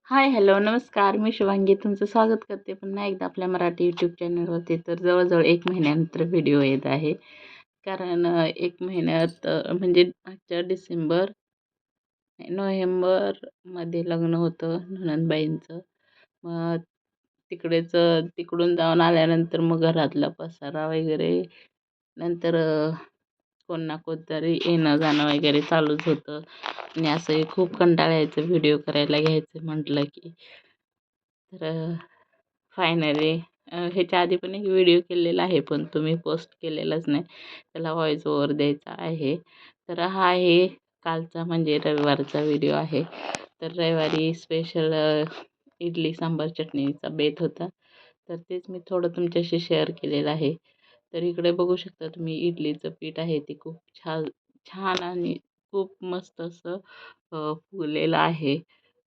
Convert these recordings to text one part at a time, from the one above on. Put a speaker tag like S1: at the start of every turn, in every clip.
S1: हाय, hello, नमस्कार. मी शुभांगी तुमचं स्वागत करते पुन्हा एकदा आपल्या मराठी यूट्यूब चॅनलवरती. तर जवळजवळ 1 महिन्यानंतर व्हिडिओ येत आहे. कारण 1 महिन्यात म्हणजे मागच्या नोव्हेंबरमध्ये लग्न होतं नणंदबाईंचं. मग तिकडून जाऊन आल्यानंतर मग घरातला पसारा वगैरे नंतर कोण ना कोणतरी येणं-जाणं वगैरे चालूच होतं आणि असंही खूप कंटाळा यायचं व्हिडिओ करायला घ्यायचं म्हटलं की. तर फायनली ह्याच्या आधी पण एक व्हिडिओ केलेला आहे, पण तुम्ही पोस्ट केलेलाच नाही. त्याला व्हॉईस ओव्हर द्यायचा आहे. तर हा आहे कालचा म्हणजे रविवारचा व्हिडिओ आहे. तर रविवारी स्पेशल इडली सांबार चटणीचा बेत होता. तर तेच मी थोडं तुमच्याशी शेअर केलेलं आहे. तर इकडे बघू शकता तुम्ही इडलीचं पीठ आहे ते खूप छान छान आणि खूप मस्त असं फुगलेलं आहे.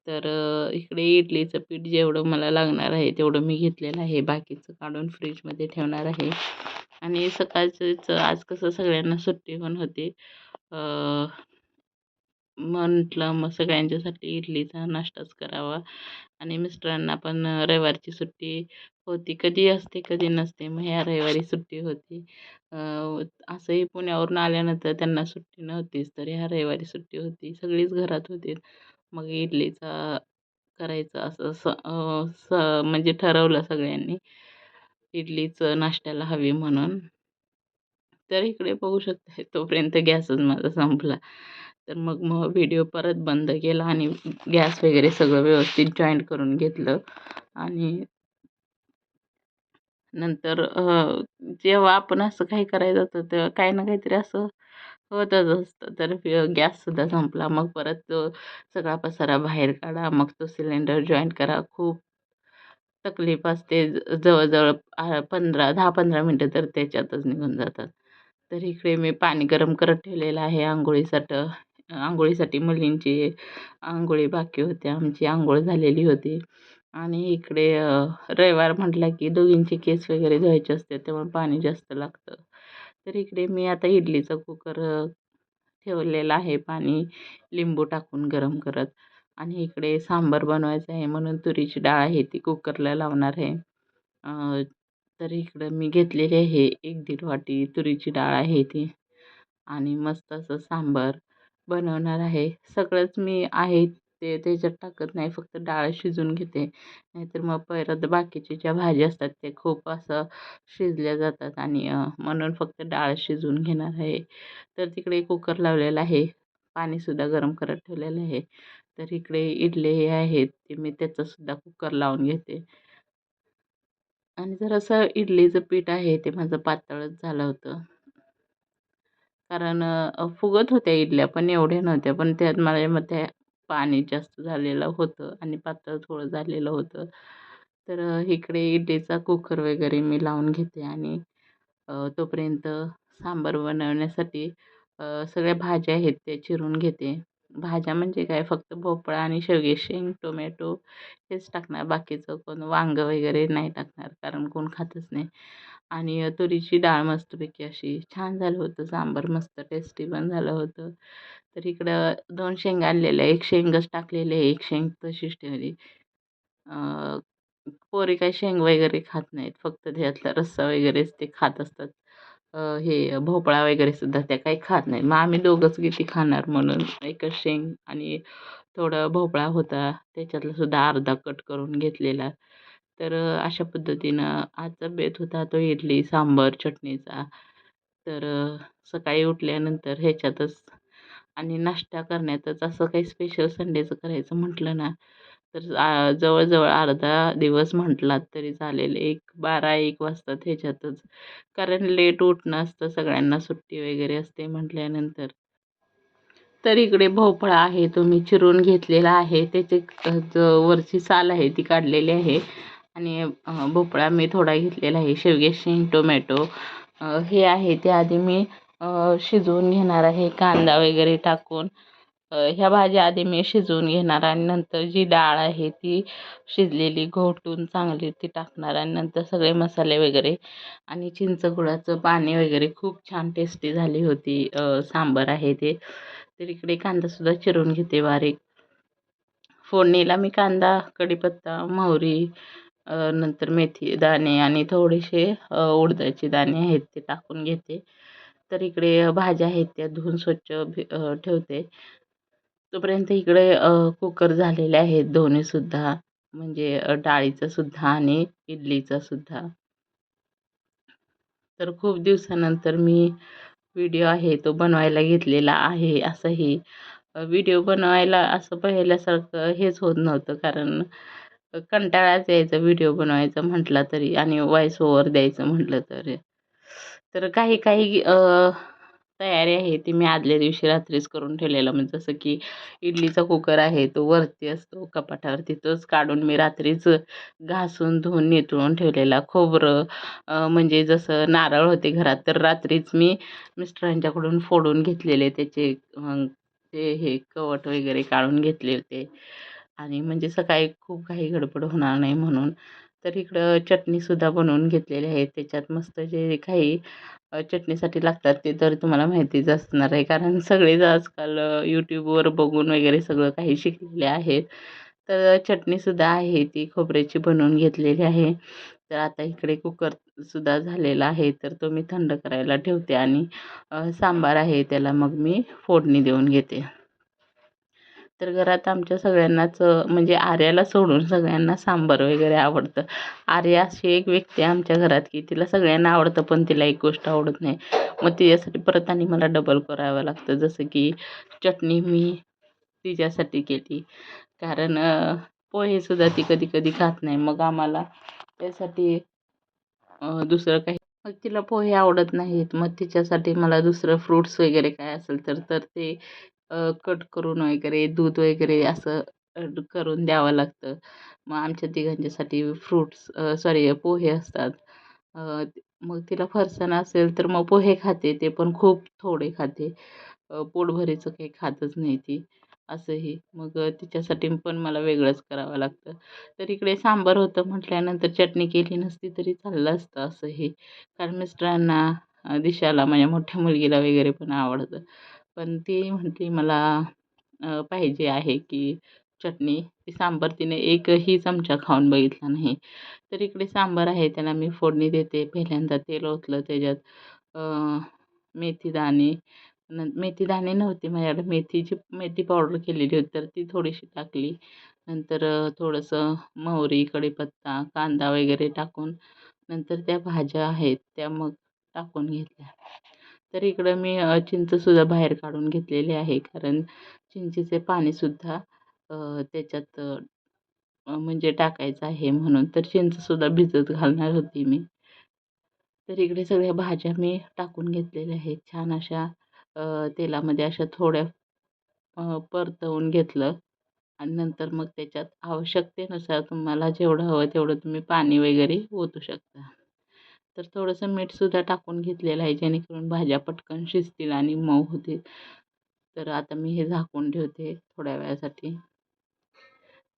S1: तर इकडे इडलीचं पीठ जेवढं मला लागणार आहे तेवढं मी घेतलेलं आहे. बाकीचं काढून फ्रीजमध्ये ठेवणार आहे. आणि सकाळचंच आज कसं सगळ्यांना सुट्टी पण होती. म्हटलं मग सगळ्यांच्यासाठी इडलीचा नाश्ताच करावा आणि मिस्टरांना पण रविवारची सुट्टी होती. कधी असते, कधी नसते. मग ह्या रविवारी सुट्टी होती. अ, असंही पुण्यावरून आल्यानंतर त्यांना सुट्टी नव्हतीच. तर ह्या रविवारी सुट्टी होती. सगळीच घरात होते. मग इडलीचा करायचं असं म्हणजे ठरवलं सगळ्यांनी, इडलीच नाश्त्याला हवी म्हणून. तर इकडे बघू शकता तोपर्यंत गॅसच माझा संपला. तर मग व्हिडिओ परत बंद केला आणि गॅस वगैरे सगळं व्यवस्थित जॉईंट करून घेतलं आणि नंतर जेव्हा आपण असं काही करायचं होतं तेव्हा काही ना काहीतरी असं होतच असतं. तर गॅससुद्धा संपला. मग परत तो सगळा पसारा बाहेर काढा. मग तो सिलेंडर जॉईंट करा. खूप तकलीफ असते. जवळ-जवळ 10-15 मिनिटं तर त्याच्यातच निघून जातात. तर इकडे मी पाणी गरम करत ठेवलेलं आहे अंघोळीसाठी मुलींची अंघोळी बाकी होत्या. आमची अंघोळ झालेली होती आणि इकडे रविवार म्हटला की दोघींचे केस वगैरे धुवायचे असते त्यामुळे पाणी जास्त लागतं. तर इकडे मी आता इडलीचा कुकर ठेवलेला आहे पाणी लिंबू टाकून गरम करत आणि इकडे सांबार बनवायचं आहे म्हणून तुरीची डाळ आहे ती कुकरला लावणार आहे. अ, तर इकडं मी घेतलेली आहे 1-1.5 वाटी तुरीची डाळ आहे ती आणि मस्त असं सांबार बनवणार आहे. सगळंच मी आहे ते त्याच्यात टाकत नाही, फक्त डाळ शिजवून घेते. नाहीतर मग परत बाकीच्या ज्या भाज्या असतात ते खूप असं शिजल्या जातात आणि म्हणून फक्त डाळ शिजवून घेणार आहे. तर तिकडे कुकर लावलेला आहे. पाणीसुद्धा गरम करत ठेवलेलं आहे. तर इकडे इडली हे आहेत ते मी त्याचंसुद्धा कुकर लावून घेते. आणि जरासं इडलीचं पीठ आहे ते माझं पातळच झालं होतं. कारण फुगत होत्या इडल्या पण एवढ्या नव्हत्या. पण त्यात माझ्या मते पाणी जास्त झालेलं होतं आणि पातळ थोडं झालेलं होतं. तर इकडे इडलीचा कुकर वगैरे मी लावून घेते आणि तोपर्यंत सांबार बनवण्यासाठी सगळ्या भाज्या आहेत त्या चिरून घेते. भाज्या म्हणजे काय फक्त भोपळा आणि शेवग्याची शेंग, टोमॅटो हेच टाकणार. बाकीचं कोण वांगं वगैरे नाही टाकणार कारण कोण खातच नाही. आणि तुरीची डाळ मस्तपैकी अशी छान झालं होतं सांबार मस्त टेस्टी पण झालं होतं. तर इकडं 2 शेंगा आणलेल्या, 1 शेंगच टाकलेली आहे, 1 शेंग तशीच ठेवली. पोरी काही शेंग वगैरे खात नाहीत. फक्त त्यातला रस्सा वगैरेच ते खात असतात. हे भोपळा वगैरे सुद्धा त्या काही खात नाहीत. मग आम्ही दोघंच किती खाणार म्हणून एकच शेंग आणि थोडा भोपळा होता त्याच्यातला सुद्धा अर्धा कट करून घेतलेला. तर अशा पद्धतीनं आजचा बेत होता तो इडली, सांबार, चटणीचा. तर सकाळी उठल्यानंतर ह्याच्यातच आणि नाश्ता करण्यातच असं काही स्पेशल संडेचं करायचं म्हटलं ना, तर जवळ-जवळ अर्धा दिवस म्हटलात तरी चालेल. 12-1 वाजतात ह्याच्यातच. कारण लेट उठणं असतं सगळ्यांना सुट्टी वगैरे असते म्हटल्यानंतर. तर इकडे भोपळा आहे तो मी चिरून घेतलेला आहे. त्याची जो वरची साल आहे ती काढलेली आहे आणि भोपळा मी थोडा घेतलेला आहे. शेवग्याची शेंग, टोमॅटो हे आहे ते आधी मी शिजवून घेणार आहे कांदा वगैरे टाकून. ह्या भाज्या आधी मी शिजवून घेणार आणि नंतर जी डाळ आहे ती शिजलेली घोटून चांगली ती टाकणार आणि नंतर सगळे मसाले वगैरे आणि चिंच गुळाचं पाणी वगैरे खूप छान टेस्टी झाली होती सांबार आहे ते. तर इकडे कांदासुद्धा चिरून घेते बारीक. फोडणीला मी कांदा, कढीपत्ता, मोहरी, नंतर मेथी दाणे आणि थोडेसे उडदाचे दाणे आहेत ते टाकून घेते. तर इकडे भाज्या आहेत त्या धुवून स्वच्छ ठेवते. तोपर्यंत इकडे कुकर झालेले आहेत दोन्हीसुद्धा, म्हणजे डाळीचं सुद्धा आणि इडलीचं सुद्धा. तर खूप दिवसानंतर मी व्हिडिओ आहे तो बनवायला घेतलेला आहे. असंही व्हिडिओ बनवायला असं पहिल्यासारखं हेच होत नव्हतं, कारण कंटाळाच यायचा व्हिडिओ बनवायचा म्हटला तरी आणि व्हॉईस ओव्हर द्यायचं म्हटलं तरी. तर काही काही तयारी आहे ती मी आदल्या दिवशी रात्रीच करून ठेवलेलं, म्हणजे जसं की इडलीचा कुकर आहे तो वरती असतो कपाटावरती, तोच काढून मी रात्रीच घासून धुवून निथळून ठेवलेला. खोबरं म्हणजे जसं नारळ होते घरात, तर रात्रीच मी मिस्टरांच्याकडून फोडून घेतलेले त्याचे ते हे कवट वगैरे काढून घेतले होते, आणि म्हणजे सकाळी खूप काही गडबड होणार नाही म्हणून. तर इकडं चटणीसुद्धा बनवून घेतलेली आहे. त्याच्यात मस्त जे काही चटणीसाठी लागतात ते तर तुम्हाला माहितीच असणार आहे, कारण सगळेच आजकाल यूट्यूबवर बघून वगैरे सगळं काही शिकलेले आहेत. तर चटणीसुद्धा आहे ती खोबऱ्याची बनवून घेतलेली आहे. तर आता इकडे कुकरसुद्धा झालेला आहे, तर तो मी थंड करायला ठेवते, आणि सांबार आहे त्याला मग मी फोडणी देऊन घेते. तर घरात आमच्या सगळ्यांनाच म्हणजे आर्याला सोडून सगळ्यांना सांबार वगैरे आवडतं. आर्या अशी एक व्यक्ती आहे आमच्या घरात, की तिला सगळ्यांना आवडतं पण तिला एक गोष्ट आवडत नाही. मग तिच्यासाठी परत आणि मला डबल करावं लागतं. जसं की चटणी मी तिच्यासाठी केली, कारण पोहेसुद्धा ती कधी-कधी खात नाही. मग आम्हाला त्यासाठी दुसरं काही, मग तिला पोहे आवडत नाहीत. मग तिच्यासाठी मला दुसरं फ्रुट्स वगैरे काय असेल तर ते कट करून वगैरे दूध वगैरे असं करून द्यावं लागतं. मग आमच्या तिघांच्यासाठी फ्रुट्स सॉरी पोहे असतात. मग तिला फरसाण असेल तर मग पोहे खाते, ते पण खूप थोडे खाते. पोटभरीचं काही खातच नाही ती, असंही. मग तिच्यासाठी पण मला वेगळंच करावं लागतं. तर इकडे सांबार होतं म्हटल्यानंतर चटणी केली नसती तरी चाललं असतं असंही. कारण मिस्टरांना, दिशाला, माझ्या मोठ्या मुलगीला वगैरे पण आवडतं. पण ती म्हटली मला पाहिजे आहे की चटणी. ती सांबार तिने एकही चमचा खाऊन बघितला नाही. तर इकडे सांबार आहे त्याला मी फोडणी देते. पहिल्यांदा तेल ओतलं, त्याच्यात अ, मेथी दाणे, मेथी दाणे नव्हते माझ्याकडे, मेथी पावडर केलेली होती तर ती थोडीशी टाकली. नंतर थोडंसं मोहरी, कढीपत्ता, कांदा वगैरे टाकून नंतर त्या भाज्या आहेत त्या मग टाकून घेतल्या. तर इकडं मी चिंचसुद्धा बाहेर काढून घेतलेली आहे, कारण चिंचेचे पाणीसुद्धा त्याच्यात म्हणजे टाकायचं आहे म्हणून. तर चिंचसुद्धा भिजत घालणार होती मी. तर इकडे सगळ्या भाज्या मी टाकून घेतलेल्या आहेत. छान अशा तेलामध्ये अशा थोड्या परतवून घेतलं, आणि नंतर मग त्याच्यात आवश्यकतेनुसार तुम्हाला जेवढं हवं तेवढं तुम्ही पाणी वगैरे ओतू शकता. तर थोडंसं मीठसुद्धा टाकून घेतलेलं आहे, जेणेकरून भाज्या पटकन शिजतील आणि मऊ होतील. तर आता मी हे झाकून ठेवते थोड्या वेळासाठी.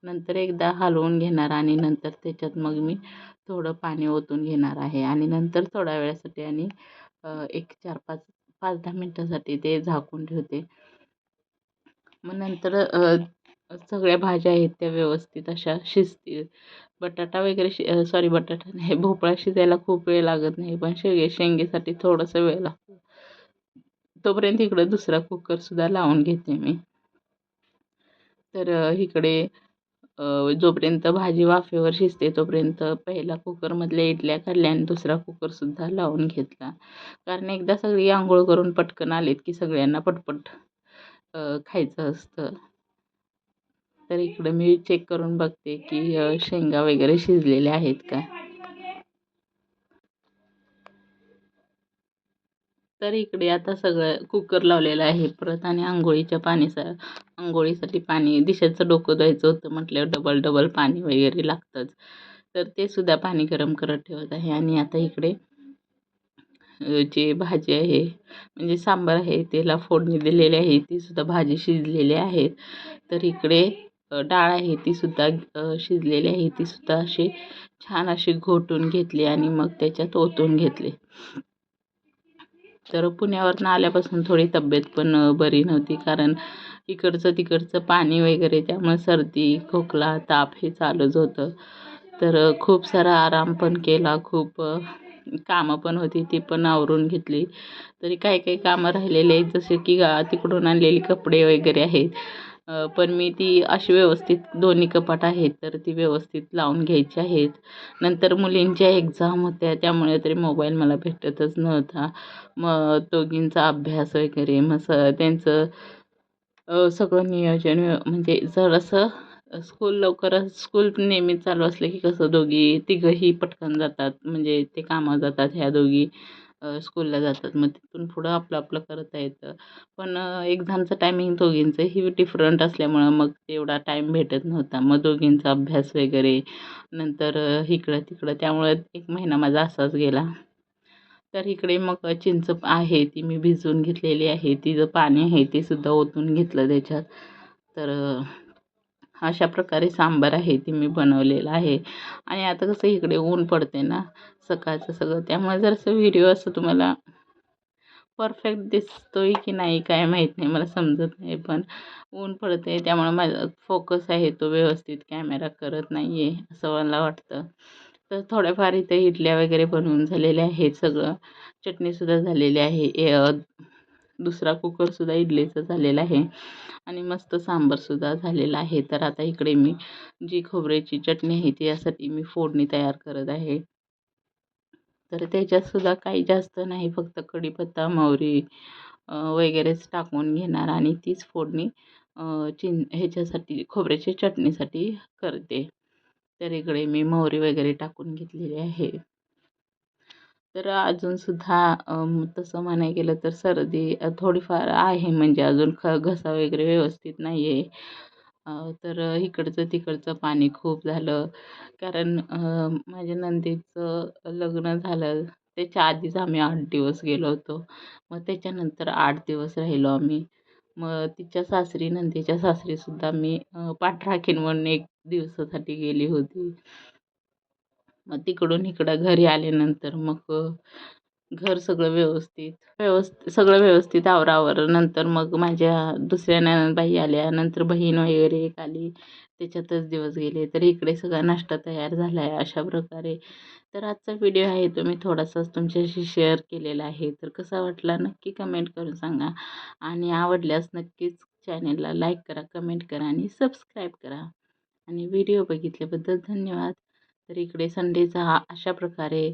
S1: नंतर एकदा हलवून घेणार, आणि नंतर त्याच्यात मग मी थोडं पाणी ओतून घेणार आहे, आणि नंतर थोड्या वेळासाठी आणि एक 4-5 5-10 मिनिटासाठी ते झाकून ठेवते. मग नंतर सगळ्या भाज्या आहेत त्या व्यवस्थित अशा शिजतील. बटाटा वगैरे सॉरी बटाटा नाही, भोपळा शिजायला खूप वेळ लागत नाही, पण शेंगेसाठी थोडासा वेळ लागतो. तोपर्यंत इकडं दुसरा कुकरसुद्धा लावून घेते मी. तर इकडे जोपर्यंत भाजी वाफेवर शिजते तोपर्यंत पहिला कुकरमधल्या इडल्या काढल्या आणि दुसरा कुकरसुद्धा लावून घेतला. कारण एकदा सगळी अंघोळ करून पटकन आलीत की सगळ्यांना पटपट खायचं असतं. तर इकडं मी चेक करून बघते की शेंगा वगैरे शिजलेल्या आहेत का. तर इकडे आता सगळं कुकर लावलेलं आहे परत, आणि अंघोळीसाठी पाणी, दिशाचं डोकं धुवायचं होतं म्हटल्यावर डबल डबल पाणी वगैरे लागतंच. तर ते सुद्धा पाणी गरम करत ठेवत आहे, आणि आता इकडे जी भाजी आहे म्हणजे सांबार आहे त्याला फोडणी दिलेली आहे, ती सुद्धा भाजी शिजलेली आहे. तर इकडे डाळ आहे ती सुद्धा शिजलेली आहे, ती सुद्धा अशी छान अशी घोटून घेतली आणि मग त्याच्यात ओतून घेतले. तर पुण्यावरनं आल्यापासून थोडी तब्येत पण बरी नव्हती, कारण इकडचं तिकडचं पाणी वगैरे, त्यामुळे सर्दी, खोकला, ताप हे चालूच होतं. तर खूप सारा आराम पण केला, खूप कामं पण होती ती पण आवरून घेतली. तरी काही काही कामं राहिलेली आहेत, जसे की तिकडून आणलेली कपडे वगैरे आहेत. पण मी ती अशी व्यवस्थित, दोन्ही कपाट आहेत तर ती व्यवस्थित लावून घ्यायची आहेत. नंतर मुलींच्या एक्झाम होत्या, त्यामुळे तरी मोबाईल मला भेटतच नव्हता. मग दोघींचा अभ्यास वगैरे, मग त्यांचं सगळं नियोजन म्हणजे जरासं स्कूल नेहमी चालू असलं की कसं दोघी तिघंही पटकन जातात, म्हणजे ते कामावर जातात, ह्या दोघी स्कूलला जातात. मग तिथून पुढं आपलं आपलं करता येतं. पण एक्झामचं टायमिंग दोघींचंही डिफरंट असल्यामुळं मग तेवढा टाईम भेटत नव्हता. मग दोघींचा अभ्यास वगैरे, नंतर इकडं-तिकडं, त्यामुळे 1 महिना माझा असाच गेला. तर इकडे मग चिंच आहे ती मी भिजवून घेतलेली आहे. तिचं पाणी आहे ते सुद्धा ओतून घेतलं त्याच्यात. तर अशा प्रकारे सांबार आहे ते मी बनवलेलं आहे. आणि आता कसं इकडे ऊन पडते ना सकाळचं सगळं, त्यामुळे जरासं व्हिडिओ असं तुम्हाला परफेक्ट दिसतोय की नाही काय माहीत नाही, मला समजत नाही. पण ऊन पडते त्यामुळे माझा फोकस आहे तो व्यवस्थित कॅमेरा करत नाही आहे, असं मला वाटतं. तर थोड्याफार इथे इडल्या वगैरे बनवून झालेल्या आहेत सगळं. चटणीसुद्धा झालेली आहे. दुसरा कुकरसुद्धा इडलीचा झालेला आहे आणि मस्त सांबारसुद्धा झालेला आहे. तर आता इकडे मी जी खोबऱ्याची चटणी आहे ती यासाठी मी फोडणी तयार करत आहे. तर त्याच्यातसुद्धा काही जास्त नाही, फक्त कढीपत्ता, मोहरी वगैरेच टाकून घेणार आणि तीच फोडणी अ, ह्याच्यासाठी खोबऱ्याच्या चटणीसाठी करते. तर इकडे मी मोहरी वगैरे टाकून घेतलेली आहे. तर अजूनसुद्धा तसं म्हणायला गेलं तर सर्दी थोडीफार आहे, म्हणजे अजून घसा वगैरे व्यवस्थित नाही आहे. तर इकडचं-तिकडचं पाणी खूप झालं. कारण माझ्या नंदेचं लग्न झालं त्याच्या आधीच आम्ही 8 दिवस गेलो होतो. मग त्याच्यानंतर 8 दिवस राहिलो आम्ही. मग तिच्या सासरी, नंदेच्या सासरीसुद्धा मी पाठ राखीन म्हणून 1 दिवसासाठी गेली होती. मग तिकडून इकडं घरी आल्यानंतर मग घर सगळं सगळं व्यवस्थित आवरावर नंतर मग माझ्या दुसऱ्या नणंदबाई आल्या, नंतर बहीण वगैरे एक आली. त्याच्यातच दिवस गेले. तर इकडे सगळा नाश्ता तयार झाला आहे अशा प्रकारे. तर आजचा व्हिडिओ आहे तो मी थोडासाच तुमच्याशी शेअर केलेला आहे. तर कसा वाटला नक्की कमेंट करून सांगा आणि आवडल्यास नक्कीच चॅनेलला लाईक करा, कमेंट करा आणि सबस्क्राईब करा. आणि व्हिडिओ बघितल्याबद्दल धन्यवाद. तर इकडे संडेचा हा अशा प्रकारे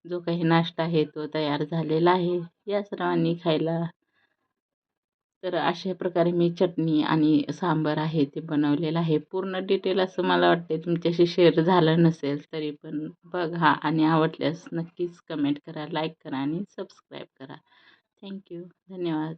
S1: जो काही नाश्ता आहे तो तयार झालेला आहे. या सर्वांनी खायला. तर अशा प्रकारे मी चटणी आणि सांबार आहे ते बनवलेलं आहे. पूर्ण डिटेल असं मला वाटते तुमच्याशी शेअर झालं नसेल, तरी पण बघा आणि आवडल्यास नक्कीच कमेंट करा, लाईक करा आणि सबस्क्राईब करा. थँक्यू. धन्यवाद.